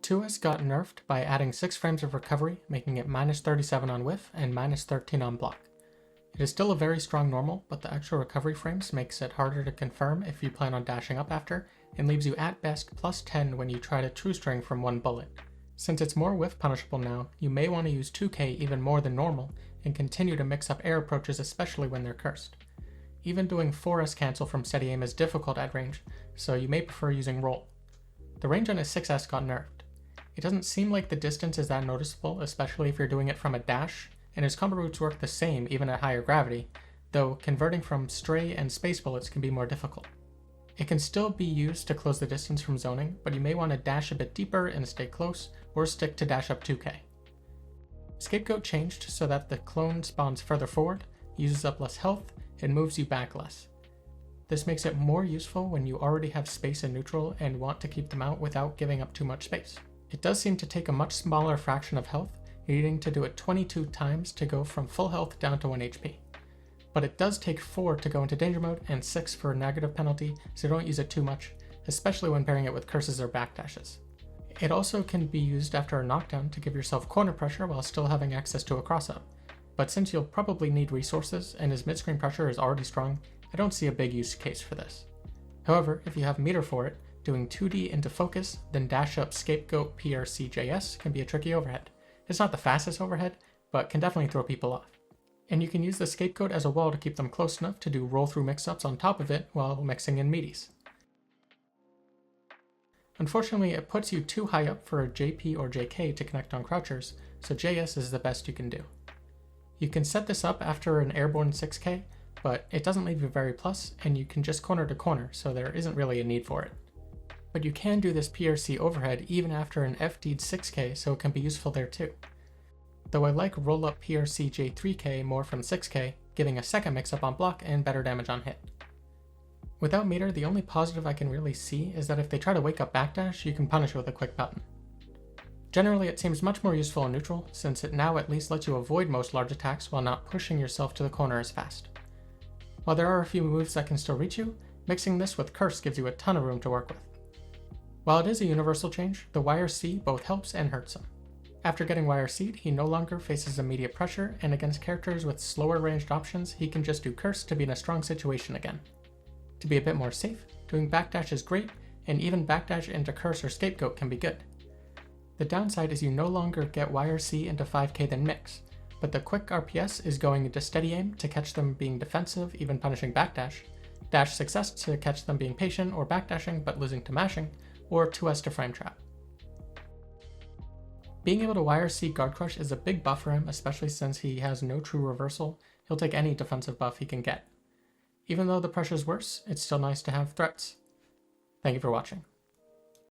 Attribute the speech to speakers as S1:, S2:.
S1: 2S got nerfed by adding 6 frames of recovery, making it -37 on whiff and -13 on block. It is still a very strong normal, but the extra recovery frames makes it harder to confirm if you plan on dashing up after, and leaves you at best +10 when you try to true string from one bullet. Since it's more whiff punishable now, you may want to use 2K even more than normal, and continue to mix up air approaches especially when they're cursed. Even doing 4S cancel from steady aim is difficult at range, so you may prefer using roll. The range on his 6S got nerfed. It doesn't seem like the distance is that noticeable, especially if you're doing it from a dash, and his combo routes work the same even at higher gravity, though converting from stray and space bullets can be more difficult. It can still be used to close the distance from zoning, but you may want to dash a bit deeper and stay close, or stick to dash up 2K. Scapegoat changed so that the clone spawns further forward, uses up less health, and moves you back less. This makes it more useful when you already have space in neutral and want to keep them out without giving up too much space. It does seem to take a much smaller fraction of health, needing to do it 22 times to go from full health down to 1 HP. But it does take 4 to go into danger mode and 6 for a negative penalty, so don't use it too much, especially when pairing it with curses or backdashes. It also can be used after a knockdown to give yourself corner pressure while still having access to a cross-up, but since you'll probably need resources and his mid-screen pressure is already strong, I don't see a big use case for this. However, if you have meter for it, doing 2D into focus, then dash up Scapegoat PRCJS can be a tricky overhead. It's not the fastest overhead, but can definitely throw people off. And you can use the Scapegoat as a wall to keep them close enough to do roll-through mix-ups on top of it while mixing in meaties. Unfortunately, it puts you too high up for a JP or JK to connect on crouchers, so JS is the best you can do. You can set this up after an airborne 6K, but it doesn't leave you very plus, and you can just corner to corner, so there isn't really a need for it. But you can do this PRC overhead even after an FD'd 6K, so it can be useful there too. Though I like roll-up PRC J3K more from 6K, giving a second mix-up on block and better damage on hit. Without meter, the only positive I can really see is that if they try to wake up backdash, you can punish with a quick button. Generally, it seems much more useful in neutral, since it now at least lets you avoid most large attacks while not pushing yourself to the corner as fast. While there are a few moves that can still reach you, mixing this with curse gives you a ton of room to work with. While it is a universal change, the YRC both helps and hurts him. After getting YRC'd, he no longer faces immediate pressure, and against characters with slower ranged options, he can just do curse to be in a strong situation again. To be a bit more safe, doing backdash is great, and even backdash into curse or scapegoat can be good. The downside is you no longer get YRC into 5K then mix, but the quick RPS is going into steady aim to catch them being defensive, even punishing backdash, dash success to catch them being patient or backdashing but losing to mashing, or 2S to frame trap. Being able to YRC guard crush is a big buff for him, especially since he has no true reversal. He'll take any defensive buff he can get. Even though the pressure's worse, it's still nice to have threats. Thank you for watching.